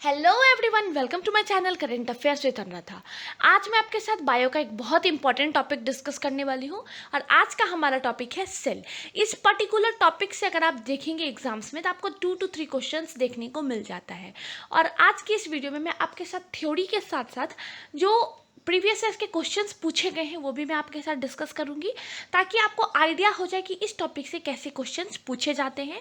Hello everyone, welcome to my channel current affairs with Anuradha. आज मैं आपके साथ बायो का एक बहुत इंपॉर्टेंट टॉपिक डिस्कस करने वाली हूँ और आज का हमारा टॉपिक है सेल। इस पर्टिकुलर टॉपिक से अगर आप देखेंगे एग्जाम्स में तो आपको 2 to 3 क्वेश्चंस देखने को मिल जाता है। और आज की इस वीडियो में मैं आपके साथ थ्योरी के साथ साथ जो प्रीवियस ईयर के क्वेश्चंस पूछे गए हैं वो भी मैं आपके साथ डिस्कस करूंगी, ताकि आपको आइडिया हो जाए कि इस टॉपिक से कैसे क्वेश्चंस पूछे जाते हैं।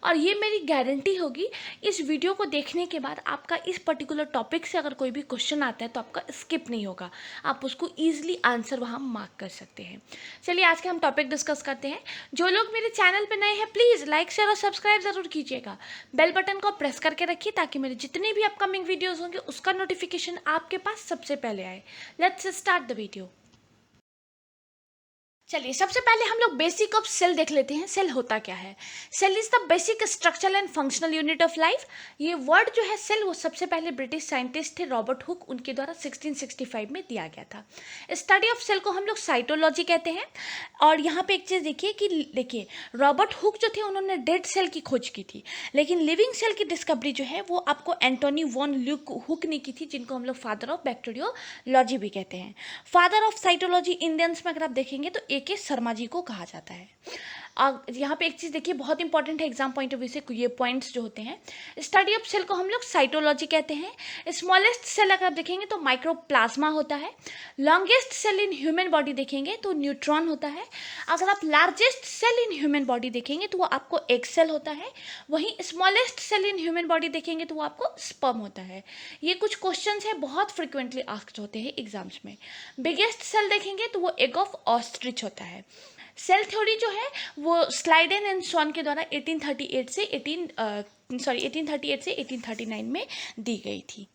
और ये मेरी गारंटी होगी, इस वीडियो को देखने के बाद आपका इस पर्टिकुलर टॉपिक से अगर कोई भी क्वेश्चन आता है तो आपका स्किप नहीं होगा, आप उसको ईजिली आंसर वहाँ मार्क कर सकते हैं। चलिए आज के हम टॉपिक डिस्कस करते हैं। जो लोग मेरे चैनल पर नए हैं प्लीज़ लाइक शेयर और सब्सक्राइब ज़रूर कीजिएगा। बेल बटन को प्रेस करके रखिए ताकि मेरे जितने भी अपकमिंग वीडियोज़ होंगे उसका नोटिफिकेशन आपके पास सबसे पहले आए। Let's start the video. चलिए सबसे पहले हम लोग बेसिक ऑफ सेल देख लेते हैं। सेल होता क्या है? Cell is the basic structural and functional unit of life. ये वर्ड जो है सेल, वो सबसे पहले ब्रिटिश साइंटिस्ट थे रॉबर्ट हुक, उनके द्वारा 1665 में दिया गया था। स्टडी ऑफ सेल को हम लोग साइटोलॉजी कहते हैं। और यहाँ पे एक चीज़ देखिए कि देखिए रॉबर्ट हुक जो थे उन्होंने डेड सेल की खोज की थी, लेकिन लिविंग सेल की डिस्कवरी जो है वो आपको एंटोनी वॉन ल्यूक हुक ने की थी, जिनको हम लोग फादर ऑफ बैक्टीरियोलॉजी भी कहते हैं। फादर ऑफ साइटोलॉजी इंडियंस में अगर आप देखेंगे तो के शर्मा जी को कहा जाता है। यहाँ पे एक चीज़ देखिए बहुत इंपॉर्टेंट है एग्जाम पॉइंट ऑफ व्यू से, ये पॉइंट्स जो होते हैं। स्टडी ऑफ सेल को हम लोग साइटोलॉजी कहते हैं। स्मॉलेस्ट सेल अगर आप देखेंगे तो माइक्रोप्लाज्मा होता है। Longest cell in human body देखेंगे तो न्यूट्रॉन होता है। अगर आप largest cell in human body देखेंगे तो वो आपको एग सेल होता है। वहीं smallest cell in human body देखेंगे तो वो आपको स्पर्म होता है। ये कुछ क्वेश्चन है बहुत फ्रिक्वेंटली आस्क्ड होते हैं एग्जाम्स में। बिगेस्ट सेल देखेंगे तो वो एग ऑफ ऑस्ट्रिच होता है। सेल थ्योरी जो है वो स्लाइडेन एंड स्वॉन के द्वारा 1838 से 1839 में दी गई थी।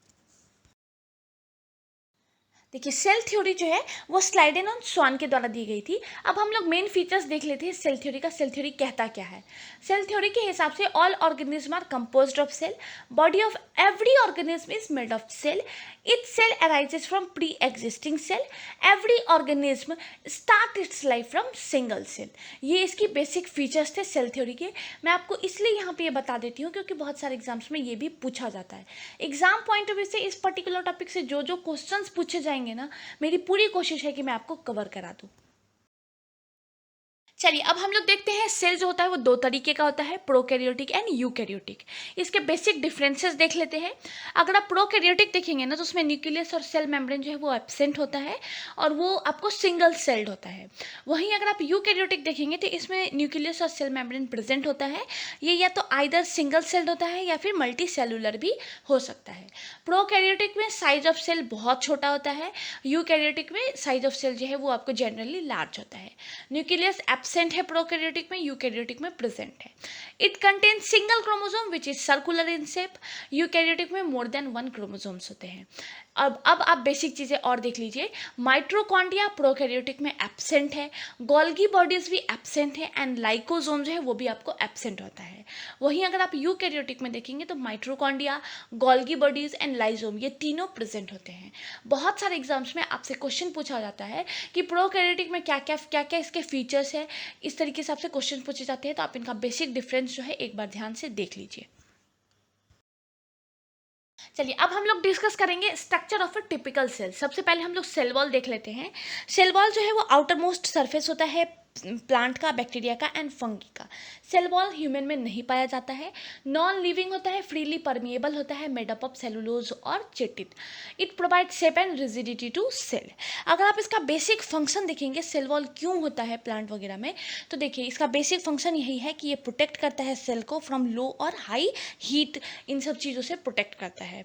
देखिए सेल थ्योरी जो है वो स्लाइडेन और स्वान के द्वारा दी गई थी। अब हम लोग मेन फीचर्स देख लेते हैं सेल थ्योरी का। सेल थ्योरी कहता क्या है? सेल थ्योरी के हिसाब से all organism are composed of cell. Body of every organism is made of cell. Each cell arises from pre existing cell. Every organism start its life from single cell. ये इसकी basic features थे cell theory के। मैं आपको इसलिए यहाँ पे ये बता देती हूँ क्योंकि बहुत सारे एग्जाम्स में ये भी पूछा जाता है। एग्जाम पॉइंट ऑफ व्यू से इस पर्टिकुलर टॉपिक से जो जो क्वेश्चन पूछे जाएंगे ना, मेरी पूरी कोशिश है कि मैं आपको कवर करा दूं। चलिए अब हम लोग देखते हैं सेल जो होता है वो दो तरीके का होता है, प्रोकैरियोटिक एंड यूकैरियोटिक। इसके बेसिक डिफरेंसेस देख लेते हैं। अगर आप प्रोकैरियोटिक देखेंगे ना तो उसमें न्यूक्लियस और सेल मेम्ब्रेन जो है वो एब्सेंट होता है और वो आपको सिंगल सेल्ड होता है। वहीं अगर आप यूकैरियोटिक देखेंगे तो इसमें न्यूक्लियस और सेल मेम्ब्रेन प्रेजेंट होता है। ये या तो आइदर सिंगल सेल्ड होता है या फिर मल्टी सेलुलर भी हो सकता है। प्रोकैरियोटिक में साइज ऑफ सेल बहुत छोटा होता है। यूकैरियोटिक में साइज ऑफ सेल जो है वो आपको जनरली लार्ज होता है। न्यूक्लियस एब्सेंट है प्रोकैरियोटिक में, यूकैरियोटिक में प्रेजेंट है। It contain single chromosome which is circular in shape. Eukaryotic में मोर देन 1 क्रोमोसोम्स होते हैं। अब आप बेसिक चीज़ें और देख लीजिए। माइट्रोकॉन्ड्रिया प्रोकैरियोटिक में एब्सेंट है। गोल्गी बॉडीज भी एब्सेंट है एंड लाइकोसोम जो है वो भी आपको एब्सेंट होता है। वहीं अगर आप यूकैरियोटिक में देखेंगे तो माइट्रोकॉन्ड्रिया, गोल्गी बॉडीज एंड लाइजोम ये तीनों प्रेजेंट होते हैं। बहुत सारे एग्जाम्स में आपसे क्वेश्चन पूछा जाता है कि प्रोकैरियोटिक में क्या क्या इसके फीचर्स है। इस तरीके से आपसे क्वेश्चन पूछे जाते हैं, तो आप इनका बेसिक डिफरेंस जो है एक बार ध्यान से देख लीजिए। चलिए अब हम लोग डिस्कस करेंगे structure of a typical cell. सबसे पहले हम लोग सेल वॉल देख लेते हैं। सेल वॉल जो है वो आउटर मोस्ट सरफेस होता है प्लांट का, बैक्टीरिया का एंड फंगी का। सेल वॉल ह्यूमन में नहीं पाया जाता है। नॉन लिविंग होता है, फ्रीली परमिएबल होता है, मेडअप ऑफ सेलुलोज और chitin. It provide shape and rigidity to cell. अगर आप इसका बेसिक फंक्शन देखेंगे सेल वॉल क्यों होता है प्लांट वगैरह में, तो देखिए इसका बेसिक फंक्शन यही है कि ये प्रोटेक्ट करता है सेल को फ्रॉम लो और हाई हीट, इन सब चीज़ों से प्रोटेक्ट करता है।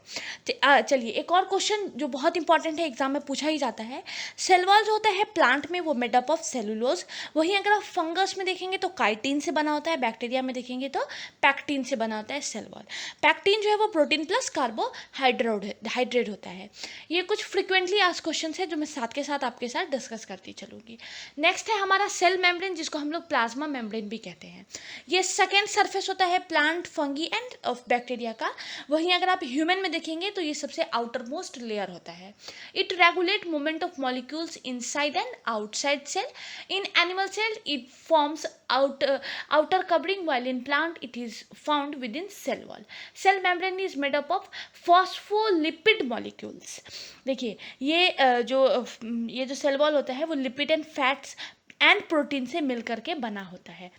चलिए एक और क्वेश्चन जो बहुत इंपॉर्टेंट है, एग्जाम में पूछा ही जाता है। सेल वॉल जो होता है प्लांट में वो मेडअप ऑफ सेलुलोज। वहीं अगर आप फंगस में देखेंगे तो काइटिन से बना होता है। बैक्टीरिया में देखेंगे तो पैक्टिन से बना होता है सेल वॉल। पैक्टिन जो है वो प्रोटीन प्लस कार्बोहाइड्रेट होता है। ये कुछ फ्रिक्वेंटली आस्क्ड क्वेश्चन है जो मैं साथ के साथ आपके साथ डिस्कस करती चलूंगी। नेक्स्ट है हमारा सेल मेम्ब्रेन, जिसको हम लोग प्लाज्मा मेम्ब्रेन भी कहते हैं। ये सेकेंड सरफेस होता है plant, fungi end of bacteria का। वहीं अगर आप ह्यूमन में देखेंगे तो ये सबसे आउटर मोस्ट लेयर होता है। It regulate movement of molecules inside and outside cell. In animal cell, it forms outer covering, while in plant it is found within cell wall. Cell membrane is made up of phospholipid molecules. देखिए ये जो cell wall होता है वो lipid and fats and protein से मिल करके बना होता है.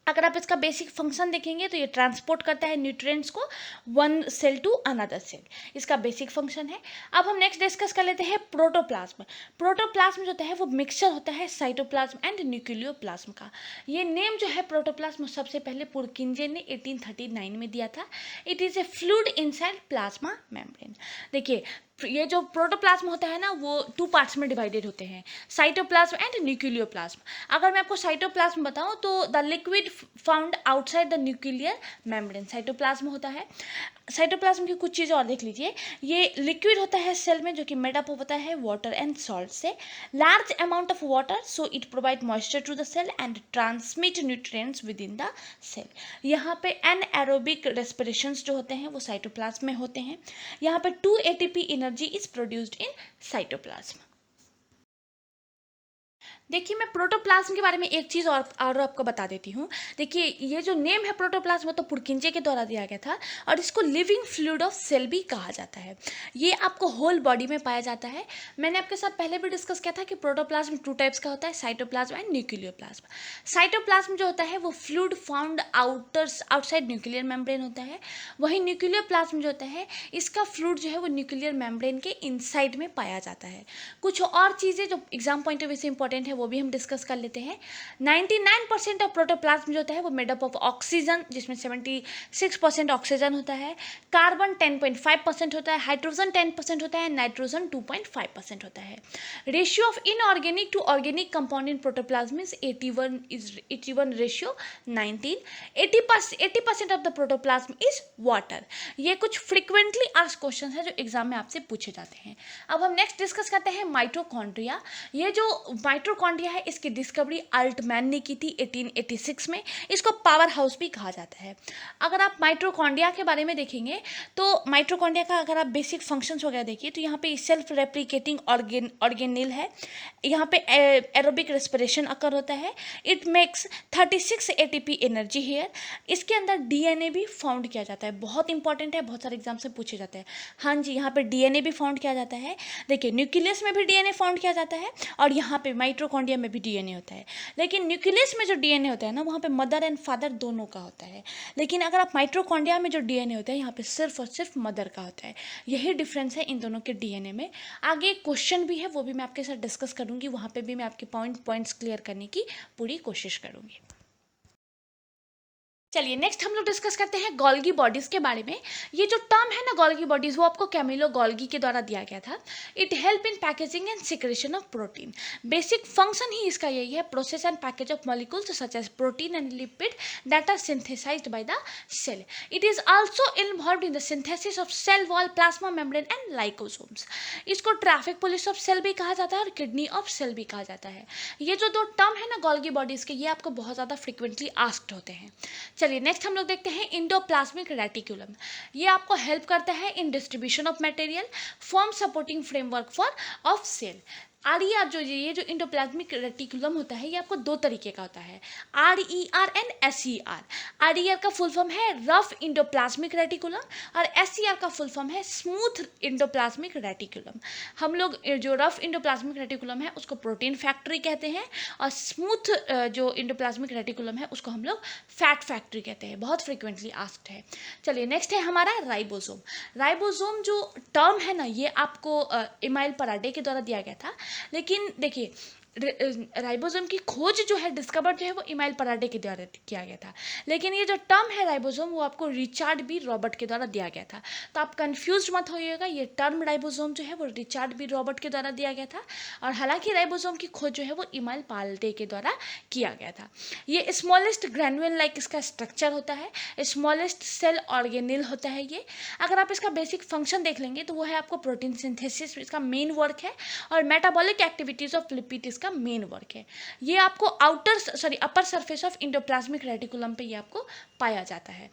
अगर आप इसका बेसिक फंक्शन देखेंगे तो ये ट्रांसपोर्ट करता है न्यूट्रिएंट्स को one cell to another cell. इसका बेसिक फंक्शन है. अब हम नेक्स्ट डिस्कस कर लेते हैं प्रोटोप्लाज्म. प्रोटोप्लाज्म जो होता है वो मिक्सचर होता है साइटोप्लाज्म एंड न्यूक्लियोप्लाज्म का. ये नेम जो है प्रोटोप्लाज्म सबसे पहले पुरकिंजे ने 1839 में दिया था. It is a fluid inside plasma membrane. देखिए ये जो प्रोटोप्लाज्म होता है ना वो 2 पार्ट्स में डिवाइडेड होते हैं, साइटोप्लाज्म एंड न्यूक्लियोप्लाज्म. अगर मैं आपको साइटोप्लाज्म बताऊं तो the liquid found outside the nuclear membrane cytoplasm होता है. साइटोप्लाज्म की कुछ चीज़ें और देख लीजिए. ये लिक्विड होता है सेल में जो कि मेडअप होता है वाटर एंड सॉल्ट से. Large amount of water, so it provide moisture to the cell and transmit nutrients within the cell. यहाँ पे एनएरोबिक रेस्पिरेशंस जो होते हैं वो साइटोप्लाज्म में होते हैं. यहाँ पे 2 ATP energy is produced in cytoplasm. देखिए मैं प्रोटोप्लाज्म के बारे में एक चीज़ और आपको बता देती हूँ. देखिए ये जो नेम है प्रोटोप्लाज्म वो तो पुरकिंजे के द्वारा दिया गया था और इसको लिविंग फ्लूइड ऑफ सेल भी कहा जाता है. ये आपको होल बॉडी में पाया जाता है. मैंने आपके साथ पहले भी डिस्कस किया था कि प्रोटोप्लाज्म 2 टाइप्स का होता है, साइटोप्लाज्म एंड न्यूक्लियोप्लाज्म. साइटोप्लाज्म जो होता है वो fluid found outside nuclear membrane होता है. वहीं न्यूक्लियोप्लाज्म जो होता है इसका फ्लूइड जो है वो न्यूक्लियर मेम्ब्रेन के इनसाइड में पाया जाता है. कुछ और चीज़ें जो एग्जाम पॉइंट ऑफ व्यू से इंपॉर्टेंट है वो भी हम डिस्कस कर लेते हैं. 99% ऑफ प्रोटोप्लाज्म जो होता है वो मेडअप ऑफ ऑक्सीजन, जिसमें 76% ऑक्सीजन होता है, कार्बन 10.5% होता है, हाइड्रोजन 10% होता है, नाइट्रोजन 2.5% होता है. Ratio of inorganic to organic compound in protoplasm is 81 ratio 19. 80% of the protoplasm is water. ये कुछ फ्रिक्वेंटली आस्क्ड क्वेश्चन है जो एग्जाम में आपसे पूछे जाते हैं. अब हम नेक्स्ट डिस्कस करते हैं माइटोकॉन्ड्रिया. ये जो माइटोकॉन्ड्रिया है इसकी डिस्कवरी अल्टमैन ने की थी 1886 में. इसको पावर हाउस भी कहा जाता है. अगर आप माइटोकॉन्ड्रिया के बारे में देखेंगे तो माइटोकॉन्ड्रिया का अगर आप बेसिक फंक्शंस वगैरह देखिए तो यहाँ पे सेल्फ रेप्लिकेटिंग ऑर्गेनेल है. यहाँ पे एरोबिक रेस्पिरेशन अकर होता है. It makes 36 ATP energy here. इसके अंदर DNA भी फाउंड किया जाता है. बहुत इंपॉर्टेंट है, बहुत सारे एग्जाम से पूछे जाते हैं. हाँ जी, यहाँ पे DNA भी फाउंड किया जाता है. देखिए न्यूक्लियस में भी DNA फाउंड किया जाता है और यहाँ पे माइटोकॉन्ड्रिया में भी DNA होता है. लेकिन न्यूक्लियस में जो DNA होता है ना वहाँ पे मदर एंड फादर दोनों का होता है. लेकिन अगर आप माइटोकॉन्ड्रिया में जो DNA होता है यहाँ पे सिर्फ और सिर्फ मदर का होता है. यही डिफरेंस है इन दोनों के DNA में. आगे क्वेश्चन भी है वो भी मैं आपके साथ डिस्कस करूँगी. वहाँ पे भी मैं आपके पॉइंट्स क्लियर करने की पूरी कोशिश करूँगी. चलिए नेक्स्ट हम लोग डिस्कस करते हैं गोल्गी बॉडीज़ के बारे में. ये जो टर्म है ना गोल्गी बॉडीज़ वो आपको कैमिलो गोल्गी के द्वारा दिया गया था. It help in packaging and secretion of protein. Basic function ही इसका यही है, process and package of molecules such as protein and lipid that are synthesized by the cell. It is also involved in the synthesis of cell wall, plasma membrane and lysosomes. इसको traffic police of cell भी कहा जाता है और kidney of cell भी कहा जाता है. ये जो 2 टर्म है ना गोल्गी बॉडीज़ के ये आपको बहुत ज़्यादा फ्रिक्वेंटली आस्क्ड होते हैं. चलिए नेक्स्ट हम लोग देखते हैं इंडोप्लाज्मिक रेटिकुलम. ये आपको हेल्प करता है in distribution of material, form supporting framework for of cell. ये जो इंडोप्लाज्मिक रेटिकुलम होता है ये आपको 2 तरीके का होता है, RER एंड SER. RER का फुल फॉर्म है रफ इंडोप्लाज्मिक रेटिकुलम और SER का फुल फॉर्म है स्मूथ इंडोप्लाज्मिक रेटिकुलम. हम लोग जो रफ इंडोप्लाज्मिक रेटिकुलम है उसको प्रोटीन फैक्ट्री कहते हैं और स्मूथ जो इंडोप्लाज्मिक रेटिकुलम है उसको हम लोग फैट फैक्ट्री कहते हैं. बहुत फ्रिक्वेंटली आस्क्ड है. चलिए नेक्स्ट है हमारा राइबोसोम. राइबोसोम जो टर्म है ना ये आपको इमाइल पराडे के द्वारा दिया गया था. लेकिन देखिए राइबोसोम की खोज जो है डिस्कवर जो है वो इमाइल पराडे के द्वारा किया गया था. लेकिन ये जो टर्म है राइबोसोम वो आपको रिचर्ड बी रॉबर्ट के द्वारा दिया गया था. तो आप कंफ्यूज मत होइएगा, ये टर्म राइबोसोम जो है वो रिचर्ड बी रॉबर्ट के द्वारा दिया गया था और हालांकि राइबोसोम की खोज जो है वो इमाइल पराडे के द्वारा किया गया था. ये स्मॉलेस्ट ग्रैन्युल लाइक इसका स्ट्रक्चर होता है, स्मॉलेस्ट सेल ऑर्गेनेल होता है ये. अगर आप इसका बेसिक फंक्शन देख लेंगे तो वो है आपको प्रोटीन सिंथेसिस इसका मेन वर्क है और मेटाबॉलिक एक्टिविटीज ऑफ लिपिड का मेन वर्क है. ये आपको upper surface of endoplasmic reticulum पे ये आपको पाया जाता है.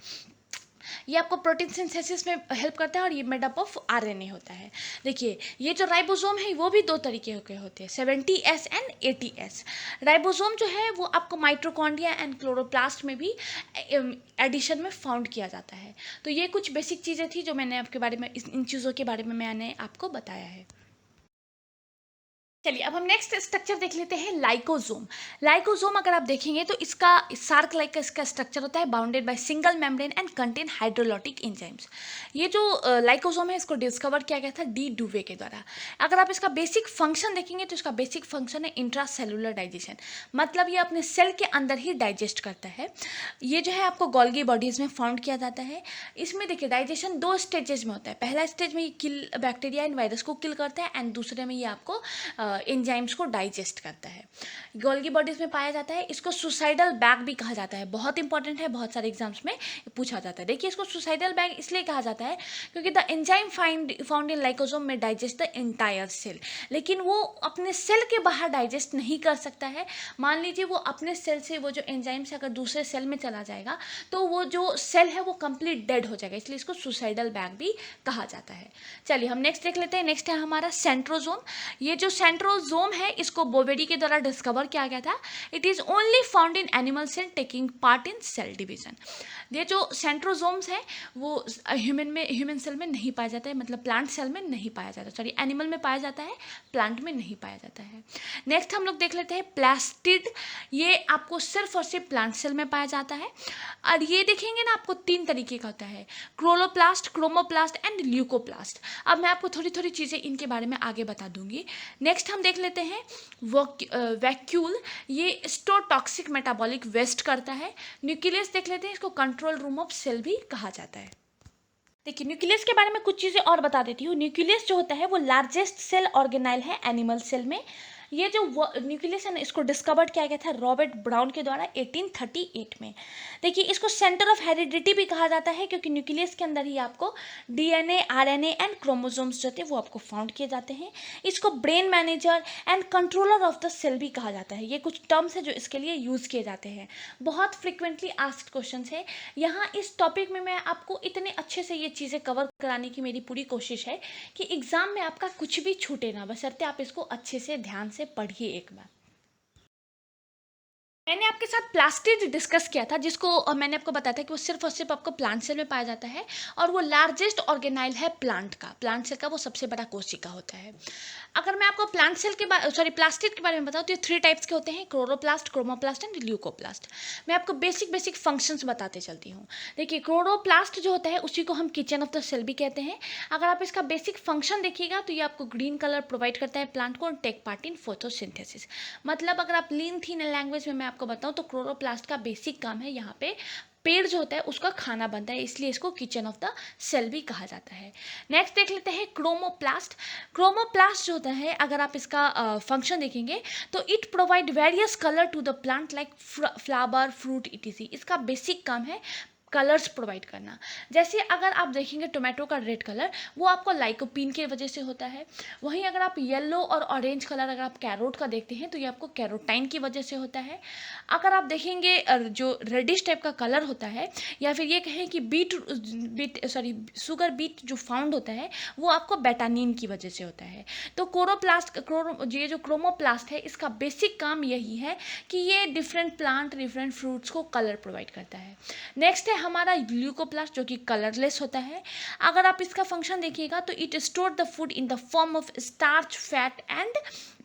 ये आपको प्रोटीन सिंथेसिस में हेल्प करता है और ये मेड अप ऑफ आरएनए होता है। देखिए ये जो राइबोसोम है वो भी दो तरीके के होते हैं, 70S एंड 80S। राइबोसोम जो है वो आपको माइटोकॉन्ड्रिया एंड क्लोरोप्लास्ट में भी एडिशन में फाउंड किया जाता है। तो ये कुछ बेसिक चीज़ें थी जो मैंने आपके बारे में इन चीज़ों के बारे में मैंने आपको बताया है। चलिए अब हम नेक्स्ट स्ट्रक्चर देख लेते हैं, लाइकोसोम। लाइकोसोम अगर आप देखेंगे तो इसका सार्क लाइक का इसका स्ट्रक्चर होता है, bounded by single membrane and contain hydrolytic enzymes. ये जो लाइकोसोम है इसको डिस्कवर किया गया था डी डुवे के द्वारा। अगर आप इसका बेसिक फंक्शन देखेंगे तो इसका बेसिक फंक्शन है इंट्रासेलुलर डाइजेशन, मतलब ये अपने सेल के अंदर ही डाइजेस्ट करता है। ये जो है आपको गोल्गी बॉडीज में फाउंड किया जाता है। इसमें देखिए डाइजेशन दो स्टेजेस में होता है। पहला स्टेज में ये किल बैक्टीरिया एंड वायरस को किल करता है एंड दूसरे में ये आपको एंजाइम्स को डाइजेस्ट करता है। गोल्गी बॉडीज में पाया जाता है। इसको सुसाइडल बैग भी कहा जाता है, बहुत इंपॉर्टेंट है, बहुत सारे एग्जाम्स में पूछा जाता है। देखिए इसको सुसाइडल बैग इसलिए कहा जाता है क्योंकि द एंजाइम फाउंड इन लाइकोसोम में डाइजेस्ट द एंटायर सेल, लेकिन वो अपने सेल के बाहर डाइजेस्ट नहीं कर सकता है। मान लीजिए वो अपने सेल से वो जो एंजाइम से अगर दूसरे सेल में चला जाएगा तो वो जो सेल है वो कंप्लीट डेड हो जाएगा, इसलिए इसको सुसाइडल बैग भी कहा जाता है। चलिए हम नेक्स्ट देख लेते हैं। नेक्स्ट है हमारा सेंट्रोजोम। ये जो सेंट्रोजोम है इसको बोवेडी के द्वारा डिस्कवर किया गया था। It is only found in animal cell taking part in cell division. ये जो सेंट्रोजोम्स है वो ह्यूमन सेल में नहीं पाया जाता है, मतलब प्लांट सेल में नहीं पाया जाता, सॉरी एनिमल में पाया जाता है, प्लांट में नहीं पाया जाता है। नेक्स्ट हम लोग देख लेते हैं प्लास्टिड। ये आपको सिर्फ और सिर्फ प्लांट सेल में पाया जाता है और ये देखेंगे ना आपको तीन तरीके का होता है, क्लोरोप्लास्ट, क्रोमोप्लास्ट एंड ल्यूकोप्लास्ट। अब मैं आपको थोड़ी थोड़ी चीज़ें इनके बारे में आगे बता दूंगी। नेक्स्ट हम देख लेते हैं वैक्यूल। ये स्टोटॉक्सिक मेटाबॉलिक वेस्ट करता है। न्यूक्लियस देख लेते हैं, इसको कंट्रोल रूम ऑफ सेल भी कहा जाता है। देखिए न्यूक्लियस के बारे में कुछ चीज़ें और बता देती हूँ। न्यूक्लियस जो होता है वो लार्जेस्ट सेल ऑर्गेनाइल है एनिमल सेल में। ये जो न्यूक्लियस है ना इसको डिस्कवर किया गया था रॉबर्ट ब्राउन के द्वारा 1838 में। देखिए इसको सेंटर ऑफ हेरिडिटी भी कहा जाता है क्योंकि न्यूक्लियस के अंदर ही आपको डीएनए, आरएनए एंड क्रोमोसोम्स जो थे वो आपको फाउंड किए जाते हैं। इसको brain manager and controller of the cell भी कहा जाता है। ये कुछ टर्म्स है जो इसके लिए यूज़ किए जाते हैं। बहुत फ्रिक्वेंटली आस्क्ड क्वेश्चन है। यहाँ इस टॉपिक में मैं आपको इतने अच्छे से ये चीज़ें कवर कराने की मेरी पूरी कोशिश है कि एग्जाम में आपका कुछ भी छूटे ना, बशर्ते आप इसको अच्छे से ध्यान से पढ़िए एक बार। मैंने आपके साथ प्लास्टिड डिस्कस किया था जिसको मैंने आपको बताया था कि वो सिर्फ और सिर्फ आपको प्लांट सेल में पाया जाता है और वो लार्जेस्ट ऑर्गेनाइल है प्लांट सेल का वो सबसे बड़ा कोशिका होता है। अगर मैं आपको प्लांट सेल के बारे प्लास्टिड के बारे में बताऊँ तो ये 3 टाइप्स के होते हैं, क्लोरोप्लास्ट, क्रोमोप्लास्ट एंड ल्यूकोप्लास्ट। मैं आपको बेसिक फंक्शंस बताते चलती हूँ। देखिए क्लोरोप्लास्ट जो होता है उसी को हम किचन ऑफ द सेल भी कहते हैं। अगर आप इसका बेसिक फंक्शन देखिएगा तो ये आपको ग्रीन कलर प्रोवाइड करता है प्लांट को, टेक पार्ट इन फोटोसिंथेसिस। मतलब अगर आप लीन थीन लैंग्वेज में मैं आपको बताऊँ तो क्लोरोप्लास्ट का बेसिक काम है यहाँ पे पेड़ जो होता है उसका खाना बनता है, इसलिए इसको किचन ऑफ द सेल भी कहा जाता है। नेक्स्ट देख लेते हैं क्रोमोप्लास्ट। क्रोमोप्लास्ट जो होता है अगर आप इसका फंक्शन देखेंगे तो it provide various colour to the plant like flower, fruit etc. इसका बेसिक काम है कलर्स प्रोवाइड करना। जैसे अगर आप देखेंगे टोमेटो का रेड कलर वो आपको लाइकोपीन की वजह से होता है। वहीं अगर आप येलो और ऑरेंज कलर अगर आप कैरोट का देखते हैं तो ये आपको कैरोटाइन की वजह से होता है। अगर आप देखेंगे जो रेडिश टाइप का कलर होता है या फिर ये कहें कि शुगर बीट जो फाउंड होता है वो आपको बेटानिन की वजह से होता है। तो ये जो क्रोमोप्लास्ट है इसका बेसिक काम यही है कि ये डिफरेंट प्लांट, डिफरेंट फ्रूट्स को कलर प्रोवाइड करता है। नेक्स्ट है हमारा ल्यूकोप्लास्ट जो कि कलरलेस होता है। अगर आप इसका फंक्शन देखिएगा तो it store the food in the form of starch, fat and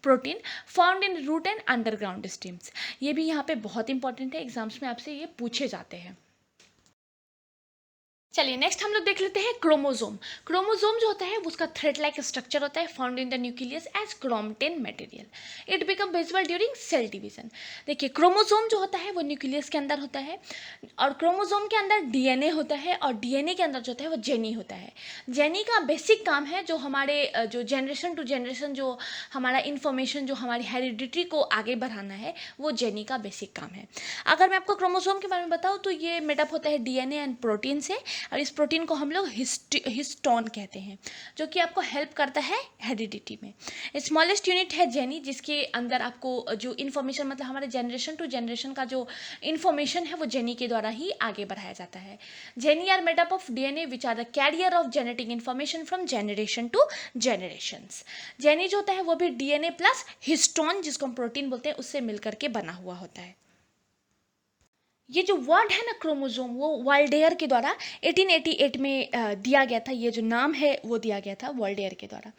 protein found in root and underground stems. ये भी यहाँ पे बहुत इंपॉर्टेंट है, एग्जाम्स में आपसे ये पूछे जाते हैं। चलिए नेक्स्ट हम लोग देख लेते हैं क्रोमोसोम। क्रोमोसोम जो होता है उसका थ्रेड लाइक स्ट्रक्चर होता है found in the nucleus as chromatin material. It become visible during cell division. देखिए क्रोमोसोम जो होता है वो न्यूक्लियस के अंदर होता है और क्रोमोसोम के अंदर डीएनए होता है और डीएनए के अंदर जो होता है वो जेनी होता है। जेनी का बेसिक काम है जो हमारे जो जनरेशन टू जनरेशन जो हमारा इन्फॉर्मेशन जो हमारी हेरिडिटी को आगे बढ़ाना है वो जेनी का बेसिक काम है। अगर मैं आपको क्रोमोसोम के बारे में बताऊँ तो ये मेडअप होता है डीएनए एंड प्रोटीन से और इस प्रोटीन को हम लोग हिस्टोन कहते हैं, जो कि आपको हेल्प करता है हेरिडिटी में। स्मॉलेस्ट यूनिट है जेनी, जिसके अंदर आपको जो इन्फॉर्मेशन, मतलब हमारे जनरेशन टू जनरेशन का जो इन्फॉर्मेशन है वो जेनी के द्वारा ही आगे बढ़ाया जाता है। Genes are made up of DNA which are the carrier of genetic information from generation to generations. Genes जो होता है वो भी डीएनए प्लस हिस्टोन, जिसको हम प्रोटीन बोलते हैं, उससे मिलकर के बना हुआ होता है। ये जो वर्ड है ना क्रोमोजोम, वो वाल्डेयर के द्वारा 1888 में दिया गया था। ये जो नाम है वो दिया गया था वाल्डेयर के द्वारा।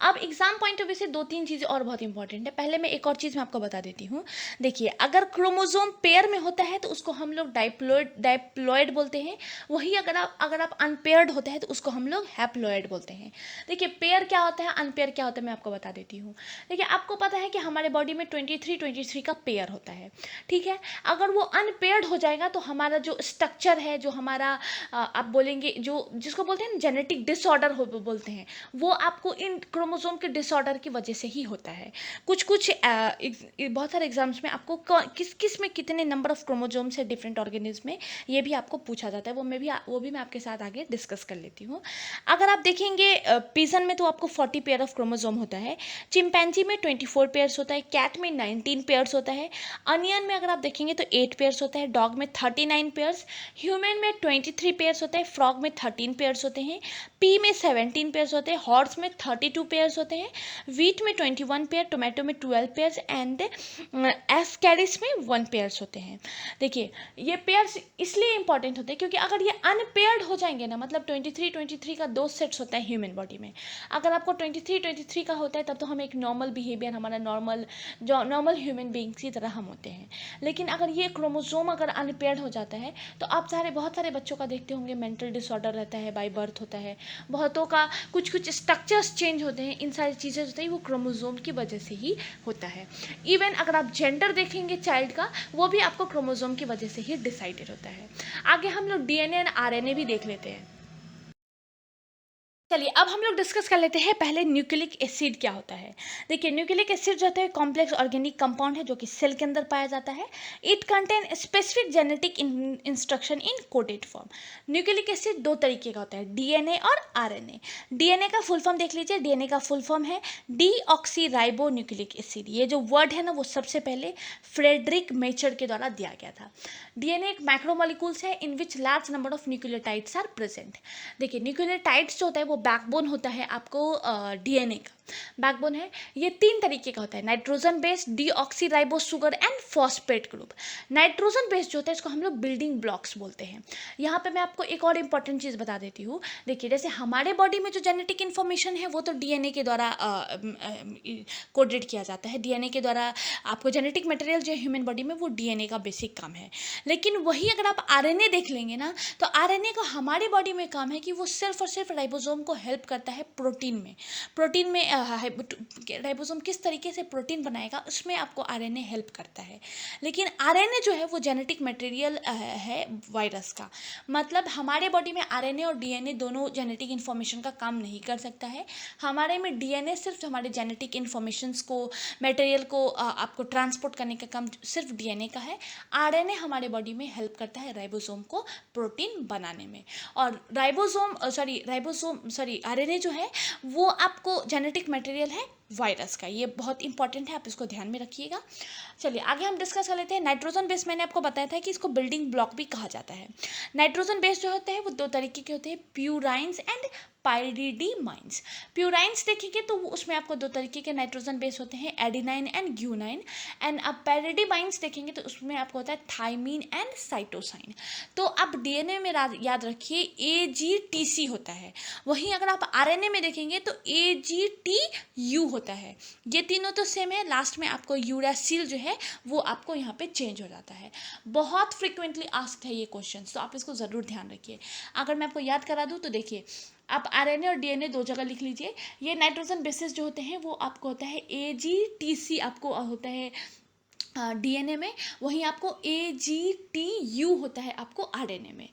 अब एग्जाम पॉइंट ऑफ व्यू से दो तीन चीज़ें और बहुत इंपॉर्टेंट है। पहले मैं एक और चीज़ मैं आपको बता देती हूँ। देखिए, अगर क्रोमोजोम पेयर में होता है तो उसको हम लोग डाइप्लॉइड बोलते हैं। वही अगर आप अनपेयर्ड होते हैं तो उसको हम लोग हैप्लॉइड बोलते हैं। देखिए, पेयर क्या होता है, अनपेयर क्या होता है, मैं आपको बता देती हूँ। देखिए, आपको पता है कि हमारे बॉडी में 23 का पेयर होता है, ठीक है। अगर वो अनपेयर्ड हो जाएगा तो हमारा जो स्ट्रक्चर है, जो हमारा आप बोलेंगे जो जिसको बोलते हैं जेनेटिक डिसऑर्डर हो बोलते हैं, वो आपको इन क्रोमोसोम के डिसऑर्डर की वजह से ही होता है। कुछ बहुत सारे एग्जाम्स में आपको किस किस में कितने नंबर ऑफ क्रोमोसोम्स है डिफरेंट ऑर्गेनिज्म में, ये भी आपको पूछा जाता है। वो भी मैं आपके साथ आगे डिस्कस कर लेती हूँ। अगर आप देखेंगे पिजन में तो आपको 40 पेयर ऑफ क्रोमोसोम होता है, चिंपैंजी में 24 पेयर्स होता है, कैट में 19 पेयर्स होता है, अनियन में अगर आप देखेंगे तो 8 पेयर्स होता है, डॉग में 39 पेयर्स, ह्यूमन में 23 पेयर्स होता है, फ्रॉग में 13 पेयर्स होते हैं, पी में 17 पेयर्स होते हैं, हॉर्स में 32 पेयर्स होते हैं, वीट में 21 पेयर, टोमेटो में 12 पेयर्स एंड एस्कैरिस में 1 पेयर्स होते हैं। देखिए, ये पेयर्स इसलिए इंपॉर्टेंट होते हैं क्योंकि अगर ये अनपेयर्ड हो जाएंगे ना, मतलब 23 का 2 सेट्स होता है ह्यूमन बॉडी में, अगर आपको 23 का होता है तब तो हम एक नॉर्मल बिहेवियर, हमारा नॉर्मल ह्यूमन बींग्स की तरह हम होते हैं। लेकिन अगर ये क्रोमोसोम अगर अनपेयर्ड हो जाता है तो आप बहुत सारे बच्चों का देखते होंगे मेंटल डिसऑर्डर रहता है, बाय बर्थ होता है, बहुतों का कुछ स्ट्रक्चर्स चेंज होते हैं, इन सारी चीज़ें होती है वो क्रोमोसोम की वजह से ही होता है। इवन अगर आप जेंडर देखेंगे चाइल्ड का, वो भी आपको क्रोमोसोम की वजह से ही डिसाइडेड होता है। आगे हम लोग डीएनए एंड आरएनए भी देख लेते हैं। चलिए, अब हम लोग डिस्कस कर लेते हैं पहले न्यूक्लिक एसिड क्या होता है। देखिए, न्यूक्लिक एसिड जो होता है कॉम्प्लेक्स ऑर्गेनिक कंपाउंड है जो कि सेल के अंदर पाया जाता है। It contain specific genetic instruction in coded form. Nucleic acid दो तरीके का होता है, डीएनए और आरएनए। डीएनए का फुल फॉर्म देख लीजिए, डीएनए का फुल फॉर्म है डीऑक्सीराइबो न्यूक्लिक एसिड। ये जो वर्ड है ना वो सबसे पहले फ्रेडरिक मेचर के द्वारा दिया गया था। डीएनए एक मैक्रोमोलिक्यूल्स है in which large number of nucleotides are present. देखिए, न्यूक्लियोटाइड्स जो होता है वो बैकबोन होता है आपको डीएनए का बैकबोन है। ये 3 तरीके का होता है, nitrogen based, deoxyribose sugar and phosphate group. Nitrogen based जो होता है इसको हम लोग बिल्डिंग ब्लॉक्स बोलते हैं। यहाँ पे मैं आपको एक और इंपॉर्टेंट चीज़ बता देती हूँ। देखिए, जैसे हमारे बॉडी में जो जेनेटिक इन्फॉर्मेशन है वो तो डीएनए के द्वारा कोडेड किया जाता है। डीएनए के द्वारा आपको जेनेटिक मटेरियल जो है ह्यूमन बॉडी में वो डीएनए का बेसिक काम है। लेकिन वही अगर आप आरएनए देख लेंगे ना, तो आरएनए का हमारी बॉडी में काम है कि वो सिर्फ और सिर्फ राइबोसोम को हेल्प करता है प्रोटीन में राइबोसोम किस तरीके से प्रोटीन बनाएगा उसमें आपको आरएनए हेल्प करता है। लेकिन आरएनए जो है वो जेनेटिक मटेरियल है वायरस का। मतलब हमारे बॉडी में आरएनए और डीएनए दोनों जेनेटिक इन्फॉर्मेशन का काम नहीं कर सकता है। हमारे में डीएनए सिर्फ हमारे जेनेटिक इन्फॉर्मेशंस को, मटेरियल को आपको ट्रांसपोर्ट करने का काम सिर्फ डीएनए का है। आरएनए हमारे बॉडी में हेल्प करता है राइबोसोम को प्रोटीन बनाने में। और आरएनए जो है वो आपको जेनेटिक मटेरियल है वायरस का। ये बहुत इंपॉर्टेंट है, आप इसको ध्यान में रखिएगा। चलिए, आगे हम डिस्कस कर लेते हैं। नाइट्रोजन बेस मैंने आपको बताया था कि इसको बिल्डिंग ब्लॉक भी कहा जाता है। नाइट्रोजन बेस जो होते हैं वो 2 तरीके के होते हैं, प्यूराइंस एंड पाइरिडीमाइंस। प्यूराइंस देखेंगे तो उसमें आपको 2 तरीके के नाइट्रोजन बेस होते हैं, एडिनाइन एंड ग्यूनाइन। एंड आप पाइरिडीमाइंस देखेंगे तो उसमें आपको होता है थाइमीन एंड साइटोसाइन। तो आप डीएनए में याद रखिए AGTC होता है। वहीं अगर आप आरएनए में देखेंगे तो AGTU होता है। ये तीनों तो सेम है, लास्ट में आपको यूरासिल जो है वो आपको यहाँ पे चेंज हो जाता है। बहुत फ्रिक्वेंटली आस्क्ड है ये क्वेश्चन, तो आप इसको ज़रूर ध्यान रखिए। अगर मैं आपको याद करा दूँ तो देखिए, आप आरएनए और डीएनए 2 जगह लिख लीजिए। ये नाइट्रोजन बेसिस जो होते हैं वो आपको होता है AGTC, आपको होता है डीएनए में, वहीं आपको AGTU होता है आपको आरएनए में।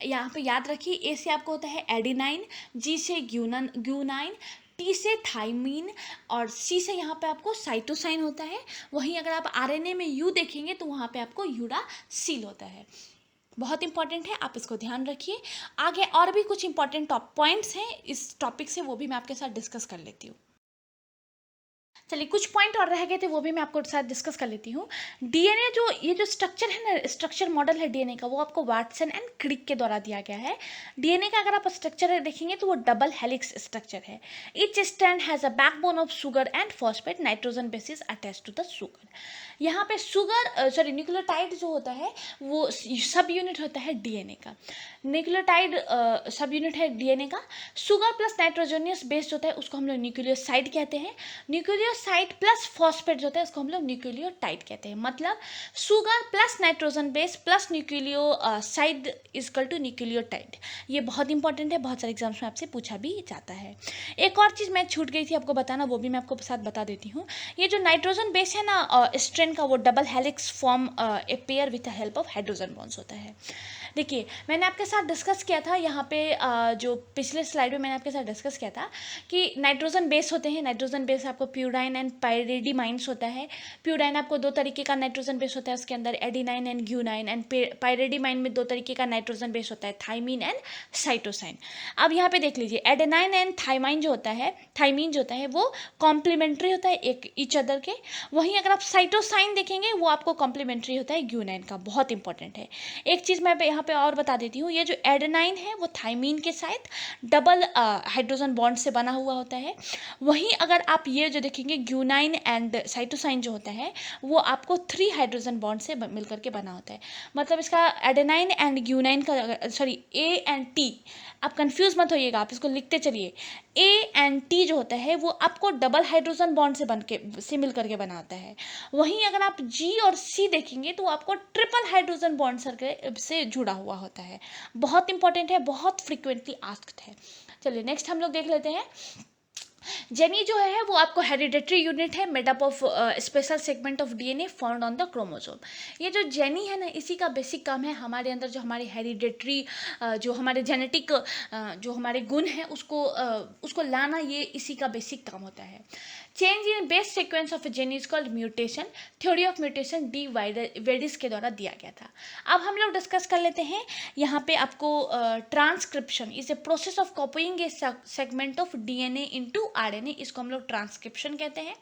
यहाँ पे याद रखिए, ए से आपको होता है एडिनाइन, जी से ग्यूनाइन, टी से थाइमीन और सी से यहाँ पे आपको साइटोसाइन होता है। वहीं अगर आप आरएनए में यू देखेंगे तो वहाँ पे आपको यूरासिल होता है। बहुत इंपॉर्टेंट है, आप इसको ध्यान रखिए। आगे और भी कुछ इंपॉर्टेंट टॉप पॉइंट्स हैं इस टॉपिक से, वो भी मैं आपके साथ डिस्कस कर लेती हूँ। चलिए, कुछ पॉइंट और रह गए थे, वो भी मैं आपको साथ डिस्कस कर लेती हूँ। डीएनए जो ये जो स्ट्रक्चर है ना, स्ट्रक्चर मॉडल है डीएनए का, वो आपको वाटसन एंड क्रिक के द्वारा दिया गया है। डीएनए का अगर आप स्ट्रक्चर देखेंगे तो वो डबल हेलिक्स स्ट्रक्चर है। Each strand has a backbone of sugar and phosphate nitrogen bases attach to the sugar. यहाँ पे शुगर न्यूक्लियोटाइड जो होता है वो सब यूनिट होता है डीएनए का। न्यूक्लियोटाइड सब यूनिट है डीएनए का। शुगर प्लस नाइट्रोजनियस बेस होता है उसको हम लोग न्यूक्लियोसाइड कहते हैं। न्यूक्लियोसाइड प्लस फॉस्फेट जो होता है उसको हम लोग न्यूक्लियोटाइड कहते हैं। मतलब sugar plus nitrogen base plus nucleoside is equal to nucleotide. ये बहुत इंपॉर्टेंट है, बहुत सारे एग्जाम्स में आपसे पूछा भी जाता है। एक और चीज़ मैं छूट गई थी आपको बताना, वो भी मैं आपको साथ बता देती हूँ। ये जो नाइट्रोजन बेस है ना स्ट्रेन का, वो double helix form a pair with the help of hydrogen bonds होता है। देखिए, मैंने आपके साथ डिस्कस किया था यहाँ पे जो पिछले स्लाइड में मैंने आपके साथ डिस्कस किया था कि नाइट्रोजन बेस होते हैं। नाइट्रोजन बेस आपको प्यूराइन एंड पायरिडीमाइंस होता है। प्यूराइन आपको दो तरीके का नाइट्रोजन बेस होता है, उसके अंदर एडिनाइन एंड ग्यूनाइन, एंड पायरिडीमाइन में दो तरीके का नाइट्रोजन बेस होता है, थाइमीन एंड साइटोसाइन। अब यहाँ पे देख लीजिए, एडेनाइन एंड थाइमाइन जो होता है, थाइमीन जो होता है वो कॉम्प्लीमेंट्री होता है एक ईच अदर के। वहीं अगर आप साइटोसाइन देखेंगे वो आपको कॉम्प्लीमेंट्री होता है ग्यूनाइन का। बहुत इंपॉर्टेंट है। एक चीज़ मैं यहाँ पे और बता देती हूँ, ये जो एडेनाइन है वो थाइमीन के साथ डबल हाइड्रोजन बॉन्ड से बना हुआ होता है। वहीं अगर आप ये जो देखेंगे ग्यूनाइन एंड साइटोसाइन जो होता है वो आपको 3 हाइड्रोजन बॉन्ड से मिलकर के बना होता है। मतलब इसका एडेनाइन एंड ग्यूनाइन का, सॉरी, ए एंड टी, आप कंफ्यूज मत होइएगा, आप इसको लिखते चलिए। ए एंड टी जो होता है वो आपको डबल हाइड्रोजन बॉन्ड से मिल करके बनाता है। वहीं अगर आप जी और सी देखेंगे तो आपको ट्रिपल हाइड्रोजन बॉन्ड से जुड़ा हुआ होता है। बहुत इंपॉर्टेंट है, बहुत फ्रिक्वेंटली आस्क्ड है। चलिए नेक्स्ट हम लोग देख लेते हैं। जेनी जो है वो आपको हेरिडेटरी यूनिट है, made up of special segment of DNA found on the chromosome. ये जो जेनी है ना, इसी का बेसिक काम है हमारे अंदर जो हमारे हेरिडेटरी जो हमारे जेनेटिक जो हमारे गुण हैं उसको लाना, ये इसी का बेसिक काम होता है। Change in base sequence of gene is called mutation. Theory of mutation de Vries के द्वारा दिया गया था। अब हम लोग डिस्कस कर लेते हैं यहाँ पे आपको transcription is a process of copying A segment of DNA into RNA. इसको हम लोग ट्रांसक्रिप्शन कहते हैं।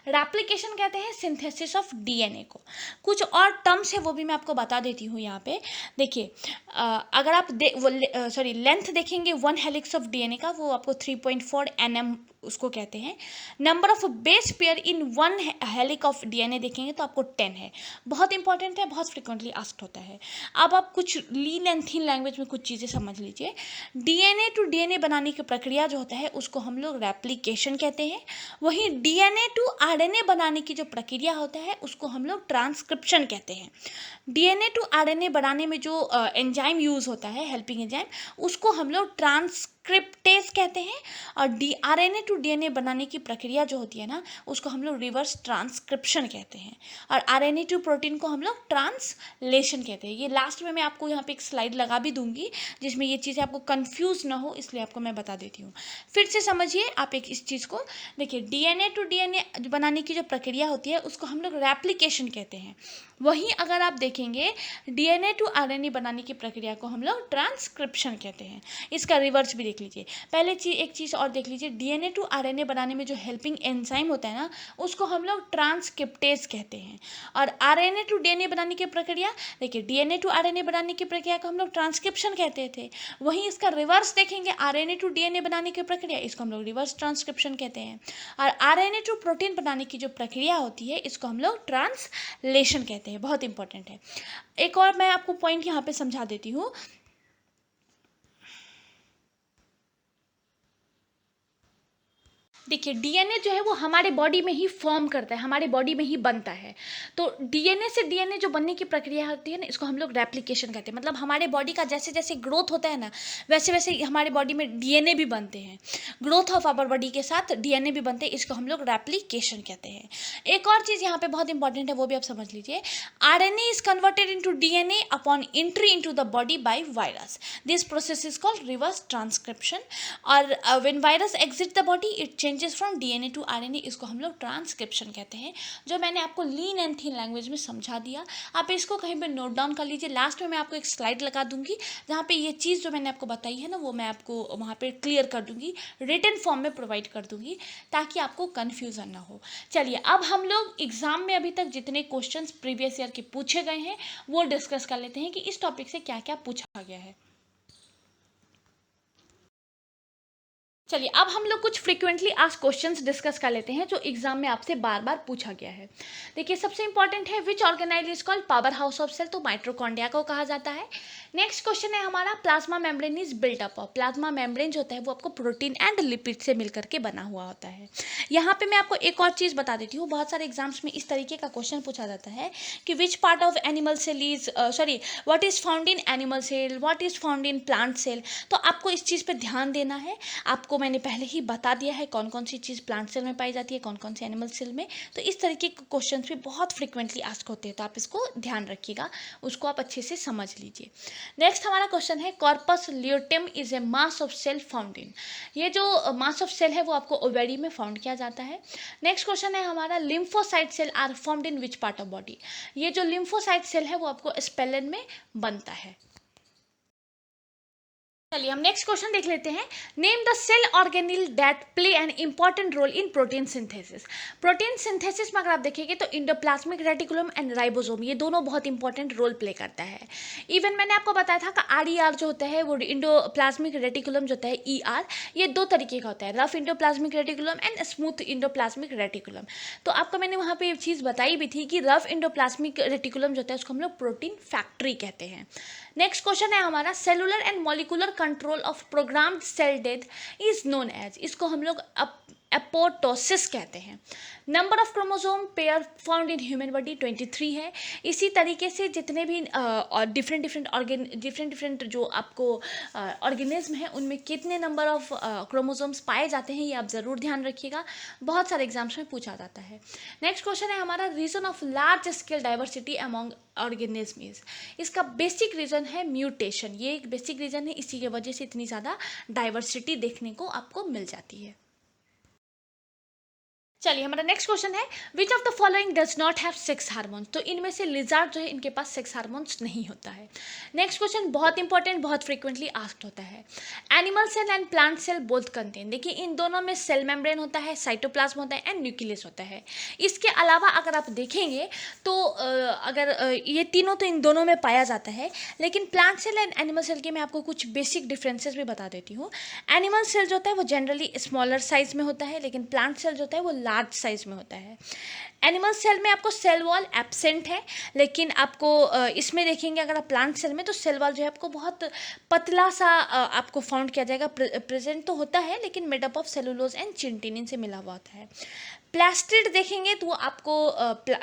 रेप्लिकेशन कहते हैं सिंथेसिस ऑफ डीएनए को। कुछ और टर्म्स है वो भी मैं आपको बता देती हूँ यहाँ पे। देखिए, अगर आप लेंथ देखेंगे 1 हेलिक्स ऑफ डीएनए का, वो आपको 3.4 nm उसको कहते हैं। Number of base pair in 1 हेलिक of DNA देखेंगे तो आपको 10 है। बहुत इंपॉर्टेंट है, बहुत फ्रिक्वेंटली आस्क्ड होता है। अब आप कुछ लीन एंड थिन लैंग्वेज में कुछ चीज़ें समझ लीजिए। डीएनए टू डीएनए बनाने की प्रक्रिया जो होता है उसको हम लोग रेप्लिकेशन कहते हैं। वहीं डीएनए टू आरएनए बनाने की जो प्रक्रिया होता है उसको हम लोग ट्रांसक्रिप्शन कहते हैं। डीएनए टू आरएनए बनाने में जो एंजाइम यूज़ होता है, हेल्पिंग एंजाइम, उसको हम लोग ट्रांसक्रिप्टेज कहते हैं। और आरएनए टू डीएनए बनाने की प्रक्रिया जो होती है ना, उसको हम लोग रिवर्स ट्रांसक्रिप्शन कहते हैं। और आरएनए टू प्रोटीन को हम लोग ट्रांसलेशन कहते हैं। ये लास्ट में मैं आपको यहाँ पे एक स्लाइड लगा भी दूंगी जिसमें ये चीज़ें आपको कंफ्यूज ना हो, इसलिए आपको मैं बता देती हूँ। फिर से समझिए आप एक इस चीज़ को। देखिए, डीएनए टू डीएनए बनाने की जो प्रक्रिया होती है उसको हम लोग रेप्लिकेशन कहते हैं। वहीं अगर आप देखेंगे डीएनए टू आरएनए बनाने की प्रक्रिया को हम लोग ट्रांसक्रिप्शन कहते हैं। इसका रिवर्स भी देख लीजिए। पहले एक चीज़ और देख लीजिए, डीएनए टू आरएनए बनाने में जो हेल्पिंग एंजाइम होता है ना, उसको हम लोग ट्रांसक्रिप्टेज कहते हैं। और आरएनए टू डीएनए बनाने की प्रक्रिया, देखिए, डीएनए टू आरएनए बनाने की प्रक्रिया को हम लोग ट्रांसक्रिप्शन कहते थे। वहीं इसका रिवर्स देखेंगे, आरएनए टू डीएनए बनाने की प्रक्रिया, इसको हम लोग रिवर्स ट्रांसक्रिप्शन कहते हैं। और आरएनए टू प्रोटीन बनाने की जो प्रक्रिया होती है इसको हम लोग ट्रांसलेशन कहते हैं। बहुत इंपॉर्टेंट है। एक और मैं आपको पॉइंट यहाँ पे समझा देती हूँ। देखिए, डीएनए जो है वो हमारे बॉडी में ही फॉर्म करता है, हमारे बॉडी में ही बनता है। तो डीएनए से डीएनए जो बनने की प्रक्रिया होती है ना, इसको हम लोग रेप्लिकेशन कहते हैं। मतलब हमारे बॉडी का जैसे जैसे ग्रोथ होता है ना, वैसे वैसे हमारे बॉडी में डीएनए भी बनते हैं। ग्रोथ ऑफ आवर बॉडी के साथ डीएनए भी बनते हैं, इसको हम लोग रेप्लिकेशन कहते हैं। एक और चीज़ यहाँ पे बहुत इंपॉर्टेंट है, वो भी आप समझ लीजिए। RNA is converted into DNA upon entry into the body by virus. This process is called reverse transcription. और when virus exit the body, it change changes from DNA to RNA, इसको हम लोग ट्रांसक्रिप्शन कहते हैं, जो मैंने आपको lean and thin language में समझा दिया। आप इसको कहीं पे नोट डाउन कर लीजिए। लास्ट में मैं आपको एक स्लाइड लगा दूंगी जहाँ पे ये चीज़ जो मैंने आपको बताई है ना, वो मैं आपको वहाँ पे क्लियर कर दूंगी, रिटन फॉर्म में प्रोवाइड कर दूंगी, ताकि आपको कन्फ्यूज़न ना हो। चलिए, अब हम लोग एग्जाम में अभी तक जितने क्वेश्चंस प्रीवियस ईयर के पूछे गए हैं वो डिस्कस कर लेते हैं कि इस टॉपिक से क्या क्या पूछा गया है। चलिए, अब हम लोग कुछ फ्रिक्वेंटली आस्क्ड क्वेश्चंस डिस्कस कर लेते हैं जो एग्जाम में आपसे बार बार पूछा गया है। देखिए, सबसे इंपॉर्टेंट है which organelle is called power house of cell, तो माइट्रोकॉन्ड्रिया को कहा जाता है। नेक्स्ट क्वेश्चन है हमारा plasma membrane is built up of, plasma membrane जो होता है वो आपको प्रोटीन एंड लिपिड से मिलकर के बना हुआ होता है। यहाँ पे मैं आपको एक और चीज़ बता देती हूँ, बहुत सारे एग्जाम्स में इस तरीके का क्वेश्चन पूछा जाता है कि which part of animal cell is sorry what is found in animal cell, what is found in plant cell. तो आपको इस चीज़ पर ध्यान देना है। आपको मैंने पहले ही बता दिया है कौन कौन सी चीज़ प्लांट सेल में पाई जाती है, कौन कौन सी एनिमल सेल में। तो इस तरीके के क्वेश्चन भी बहुत फ्रिक्वेंटली आस्क होते हैं, तो आप इसको ध्यान रखिएगा, उसको आप अच्छे से समझ लीजिए। नेक्स्ट हमारा क्वेश्चन है corpus luteum is a mass of cell found in, ये जो मास ऑफ सेल है वो आपको ओवेरी में फाउंड किया जाता है। नेक्स्ट क्वेश्चन है हमारा lymphocyte cell are formed in which part of body, ये जो लिम्फोसाइट सेल है वो आपको स्पेलन में बनता है। चलिए, हम नेक्स्ट क्वेश्चन देख लेते हैं। Name the cell organelle that play an important role in protein synthesis. Protein synthesis में अगर आप देखेंगे तो इंडोप्लाज्मिक रेटिकुलम एंड राइबोसोम, ये दोनों बहुत इंपॉर्टेंट रोल प्ले करता है। इवन मैंने आपको बताया था कि आरईआर जो होता है वो इंडोप्लाज्मिक रेटिकुलम जो होता है ईआर, ये दो तरीके का होता है, rough endoplasmic reticulum and smooth endoplasmic reticulum. तो आपको मैंने वहाँ पे ये चीज़ बताई भी थी कि रफ इंडोप्लाज्मिक रेटिकुलम जो होता है उसको हम लोग प्रोटीन फैक्ट्री कहते हैं। नेक्स्ट क्वेश्चन है हमारा cellular and molecular control of programmed cell death is known as, इसको हम लोग एपोटोसिस कहते हैं। Number of chromosome pair found in human body 23 है। इसी तरीके से जितने भी डिफरेंट जो आपको ऑर्गेनिज्म है उनमें कितने नंबर ऑफ क्रोमोसोम्स पाए जाते हैं, ये आप ज़रूर ध्यान रखिएगा, बहुत सारे एग्जाम्स में पूछा जाता है। नेक्स्ट क्वेश्चन है हमारा reason of large scale diversity among organism is, इसका बेसिक रीज़न है म्यूटेशन, ये एक बेसिक रीज़न है, इसी की वजह से इतनी ज़्यादा डाइवर्सिटी देखने को आपको मिल जाती है। चलिए, हमारा नेक्स्ट क्वेश्चन है which of the following does not have sex hormones, तो इनमें से लिजार्ड जो है इनके पास सेक्स हार्मोन्स नहीं होता है। नेक्स्ट क्वेश्चन बहुत इंपॉर्टेंट, बहुत फ्रीक्वेंटली आस्क्ड होता है, animal cell and plant cell both contain, देखिए इन दोनों में सेल मेम्ब्रेन होता है, साइटोप्लाज्म होता है एंड न्यूक्लियस होता है। इसके अलावा अगर आप देखेंगे तो ये तीनों तो इन दोनों में पाया जाता है, लेकिन plant cell and animal cell के मैं आपको कुछ बेसिक डिफरेंसेस भी बता देती हूँ। एनिमल सेल जो होता है वो जनरली स्मॉलर साइज में होता है, लेकिन प्लांट सेल जो होता है वो लार्ज साइज में होता है। एनिमल सेल में आपको सेल वॉल एब्सेंट है, लेकिन आपको इसमें देखेंगे अगर आप प्लांट सेल में तो सेल वॉल जो है आपको बहुत पतला सा आपको फाउंड किया जाएगा, प्रेजेंट तो होता है लेकिन मेडअप ऑफ सेलुलोज एंड चिंटिनिन से मिला हुआ होता है। प्लास्टिड देखेंगे तो वो आपको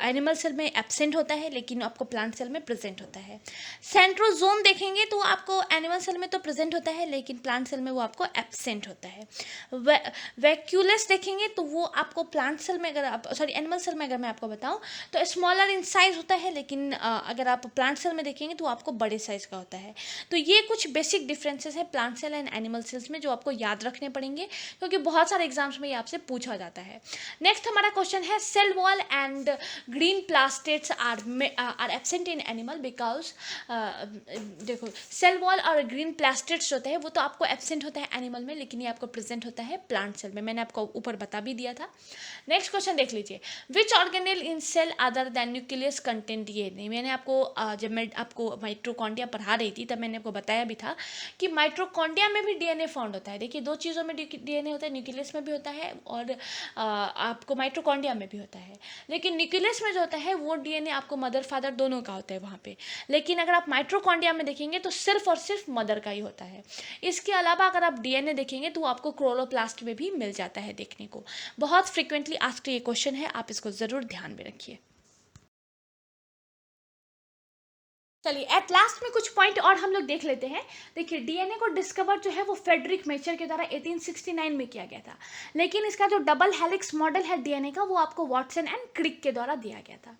एनिमल सेल में एब्सेंट होता है, लेकिन आपको प्लांट सेल में प्रेजेंट होता है। सेंट्रोजोम देखेंगे तो आपको एनिमल सेल में तो प्रेजेंट होता है, लेकिन प्लांट सेल में वो आपको एब्सेंट होता है। वैक्यूलस देखेंगे तो वो आपको प्लांट सेल में अगर आप एनिमल सेल में अगर मैं आपको बताऊं तो स्मॉलर इन साइज होता है, लेकिन अगर आप प्लांट सेल में देखेंगे तो आपको बड़े साइज का होता है। तो ये कुछ बेसिक डिफरेंसेस है plant cell and animal cells में जो आपको याद रखने पड़ेंगे, क्योंकि बहुत सारे एग्जाम्स में ये आपसे पूछा जाता है। नेक्स्ट हमारा क्वेश्चन है cell wall and green plastids are absent in animal because, देखो सेल वॉल और ग्रीन प्लास्टेट्स होते हैं वो तो आपको एब्सेंट होता है एनिमल में, लेकिन ये आपको प्रेजेंट होता है प्लांट सेल में, मैंने आपको ऊपर बता भी दिया था। नेक्स्ट क्वेश्चन देख लीजिए, which organelle in cell other than nucleus content DNA, मैंने आपको जब मैं आपको माइट्रोकॉन्ड्रिया पढ़ा रही थी तब मैंने आपको बताया भी था कि माइट्रोकॉन्ड्रिया में भी डीएनए फाउंड होता है। देखिए दो चीज़ों में डीएनए होता है, न्यूक्लियस में भी होता है और आपको माइट्रोकॉन्ड्रिया में भी होता है, लेकिन न्यूक्लियस में जो होता है वो डीएनए आपको मदर फादर दोनों का होता है वहाँ पे, लेकिन अगर आप माइट्रोकॉन्ड्रिया में देखेंगे तो सिर्फ और सिर्फ मदर का ही होता है। इसके अलावा अगर आप डीएनए देखेंगे तो आपको क्लोरोप्लास्ट में भी मिल जाता है देखने को। बहुत फ्रिक्वेंटली आस्क्ड ये क्वेश्चन है, आप इसको ज़रूर ध्यान में रखिए। चलिए एट लास्ट में कुछ पॉइंट और हम लोग देख लेते हैं। देखिए डीएनए को डिस्कवर जो है वो फ्रेडरिक मेचर के द्वारा 1869 में किया गया था, लेकिन इसका जो डबल हेलिक्स मॉडल है डीएनए का वो आपको वाटसन एंड क्रिक के द्वारा दिया गया था।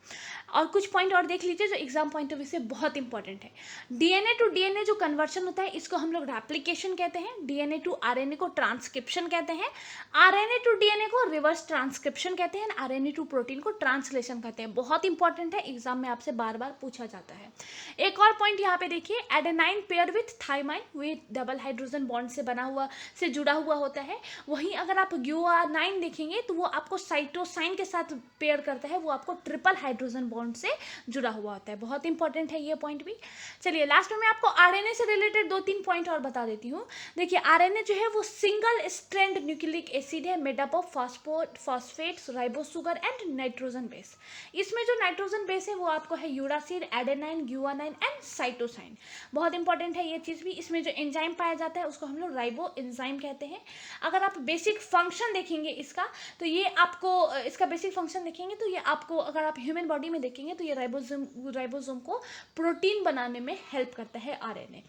और कुछ पॉइंट और देख लीजिए जो एग्जाम पॉइंट ऑफ व्यू से बहुत इंपॉर्टेंट है। डीएनए टू डीएनए जो कन्वर्शन होता है इसको हम लोग रेप्लिकेशन कहते हैं, डीएनए टू आरएनए को ट्रांसक्रिप्शन कहते हैं, आरएनए टू डीएनए को रिवर्स ट्रांसक्रिप्शन कहते हैं, आरएनए टू प्रोटीन को ट्रांसलेशन कहते हैं। बहुत इंपॉर्टेंट है, एग्जाम में आपसे बार बार पूछा जाता है। एक और पॉइंट यहाँ पे देखिए, एडेनाइन पेयर विथ थाइमाइन वे डबल हाइड्रोजन बॉन्ड से बना हुआ से जुड़ा हुआ होता है। वहीं अगर आप गुआनाइन देखेंगे तो वो आपको साइटोसाइन के साथ पेयर करता है, वो आपको ट्रिपल हाइड्रोजन बॉन्ड से जुड़ा हुआ होता है। बहुत इंपॉर्टेंट है ये पॉइंट भी। चलिए लास्ट में मैं आपको आरएनए से रिलेटेड 2-3 पॉइंट और बता देती हूँ। देखिए आरएनए जो है वो सिंगल स्ट्रैंड न्यूक्लिक एसिड है made up of phosphates, ribose sugar and nitrogen base. इसमें जो नाइट्रोजन बेस है वो आपको है uracil, adenine, guanine and cytosine. बहुत इंपॉर्टेंट है ये चीज़ भी। इसमें जो एंजाइम पाया जाता है उसको हम लोग राइबो एंजाइम कहते हैं। अगर आप बेसिक फंक्शन देखेंगे इसका तो ये आपको इसका बेसिक फंक्शन देखेंगे तो ये आपको, अगर आप ह्यूमन बॉडी में देखेंगे तो ये राइबोसोम को प्रोटीन बनाने में हेल्प करता है आरएनए।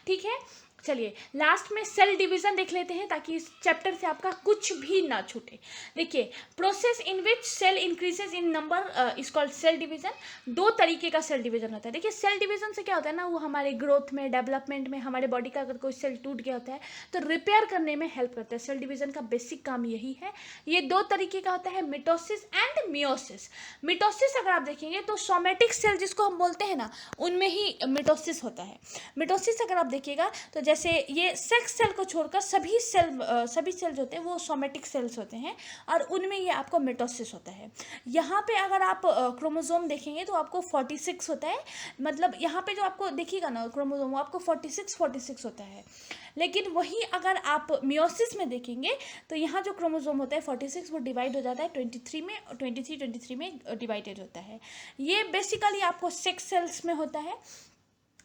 ठीक है, चलिए लास्ट में सेल डिवीजन देख लेते हैं ताकि इस चैप्टर से आपका कुछ भी ना छूटे। देखिए process in which cell increases in number is called cell division. 2 तरीके का सेल डिवीजन होता है। देखिए सेल डिवीजन से क्या होता है ना, वो हमारे ग्रोथ में, डेवलपमेंट में, हमारे बॉडी का अगर कोई सेल टूट गया होता है तो रिपेयर करने में हेल्प करता है। सेल डिवीजन का बेसिक काम यही है। ये 2 तरीके का होता है, मिटोसिस एंड मियोसिस। मिटोसिस अगर आप देखेंगे तो सोमेटिक सेल जिसको हम बोलते हैं ना, उनमें ही मिटोसिस होता है। मिटोसिस अगर आप देखिएगा तो जैसे ये सेक्स सेल को छोड़कर सभी सेल जो होते हैं वो सोमेटिक सेल्स होते हैं और उनमें ये आपको मिटोसिस होता है। यहाँ पे अगर आप क्रोमोसोम देखेंगे तो आपको 46 होता है। मतलब यहाँ पे जो आपको देखिएगा ना क्रोमोसोम, वो आपको 46 होता है। लेकिन वही अगर आप मियोसिस में देखेंगे तो यहाँ जो क्रोमोसोम होता है 46 वो डिवाइड हो जाता है 23 में, 23 में डिवाइडेड होता है। ये बेसिकली आपको सेक्स सेल्स में होता है।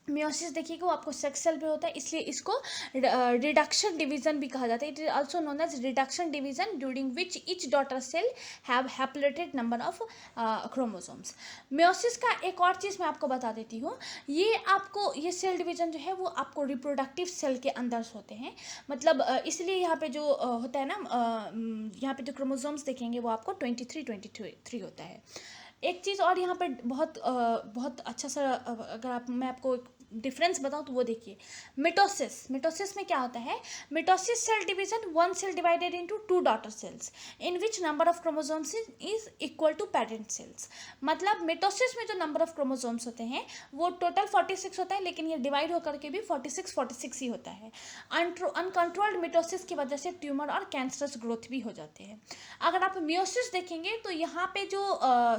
मियोसिस देखिएगा वो आपको सेक्स सेल पे होता है, इसलिए इसको रिडक्शन डिवीजन भी कहा जाता है। It is also known as reduction division during which each daughter cell have haploid number of chromosomes. Meiosis का एक और चीज़ मैं आपको बता देती हूँ, ये सेल डिवीजन जो है वो आपको रिप्रोडक्टिव सेल के अंदर होते हैं। मतलब इसलिए यहाँ पे जो होता है ना, यहाँ पे जो क्रोमोसोम्स देखेंगे वो आपको 23 होता है। एक चीज़ और यहाँ पर बहुत अच्छा सा अगर मैं आपको डिफरेंस बताऊँ तो वो देखिए, मिटोसिस में क्या होता है, mitosis cell division 1 cell divided into 2 daughter cells in which number of chromosomes is equal to parent cells. मतलब मिटोसिस में जो नंबर ऑफ क्रोमोसोम्स होते हैं वो टोटल 46 होता है, लेकिन ये डिवाइड होकर के भी 46 ही होता है। अनकंट्रोल्ड मिटोसिस की वजह से ट्यूमर और कैंसरस ग्रोथ भी हो जाते हैं। अगर आप मियोसिस देखेंगे तो यहाँ पे जो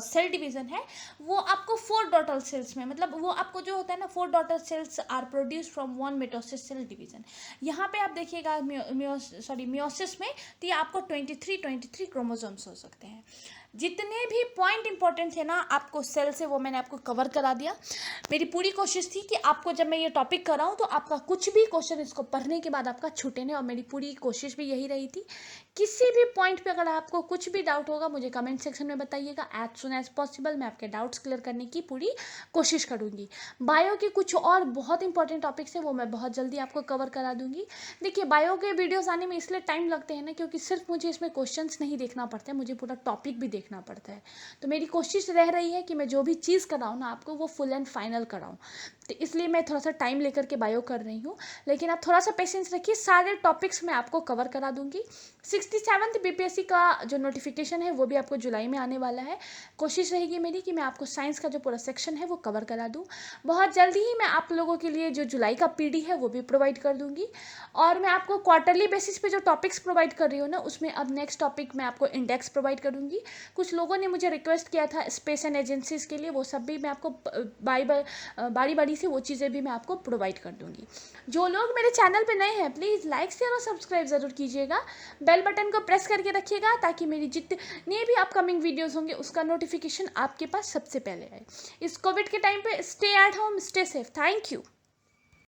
सेल डिवीजन है वो आपको 4 डॉटर सेल्स में, मतलब वो आपको जो होता है ना 4 daughter cells are produce from 1 mitosis cell division. यहाँ पे आप देखिएगा मियोसिस में तो ये आपको 23 क्रोमोसोम्स हो सकते हैं। जितने भी पॉइंट इंपॉर्टेंट थे ना आपको सेल से, वो मैंने आपको कवर करा दिया। मेरी पूरी कोशिश थी कि आपको जब मैं ये टॉपिक कराऊँ तो आपका कुछ भी क्वेश्चन इसको पढ़ने के बाद आपका छूटे नहीं, और मेरी पूरी कोशिश भी यही रही थी। किसी भी पॉइंट पे अगर आपको कुछ भी डाउट होगा मुझे कमेंट सेक्शन में बताइएगा। एज सुन एज पॉसिबल मैं आपके डाउट्स क्लियर करने की पूरी कोशिश करूँगी। बायो के कुछ और बहुत इंपॉर्टेंट टॉपिक्स हैं वो मैं बहुत जल्दी आपको कवर करा दूँगी। देखिए बायो के वीडियोज़ आने में इसलिए टाइम लगते हैं ना, क्योंकि सिर्फ मुझे इसमें क्वेश्चंस नहीं देखना पड़ता है, मुझे पूरा टॉपिक भी देखना पड़ता है। तो मेरी कोशिश रह रही है कि मैं जो भी चीज़ कराऊँ ना आपको वो फुल एंड फाइनल कराऊँ, तो इसलिए मैं थोड़ा सा टाइम लेकर के बायो कर रही हूँ। लेकिन आप थोड़ा सा पेशेंस रखिए, सारे टॉपिक्स मैं आपको कवर करा दूँगी। 67th बीपीएससी का जो नोटिफिकेशन है वो भी आपको जुलाई में आने वाला है। कोशिश रहेगी मेरी कि मैं आपको साइंस का जो पूरा सेक्शन है वो कवर करा दूँ। बहुत जल्दी ही मैं आप लोगों के लिए जो जुलाई का पीडी है वो भी प्रोवाइड कर दूँगी। और मैं आपको क्वार्टरली बेसिस पे जो टॉपिक्स प्रोवाइड कर रही हूँ ना, उसमें अब नेक्स्ट टॉपिक मैं आपको इंडेक्स प्रोवाइड करूँगी। कुछ लोगों ने मुझे रिक्वेस्ट किया था स्पेस एंड एजेंसीज़ के लिए, वो सब भी मैं आपको बारी बारी से वो चीज़ें भी मैं आपको प्रोवाइड कर दूँगी। जो लोग मेरे चैनल पे नए हैं प्लीज़ लाइक शेयर और सब्सक्राइब ज़रूर कीजिएगा। बेल बटन को प्रेस करके रखिएगा ताकि मेरी जितने भी अपकमिंग वीडियोस होंगे उसका नोटिफिकेशन आपके पास सबसे पहले आए। इस कोविड के टाइम पे stay at home, stay safe. Thank you.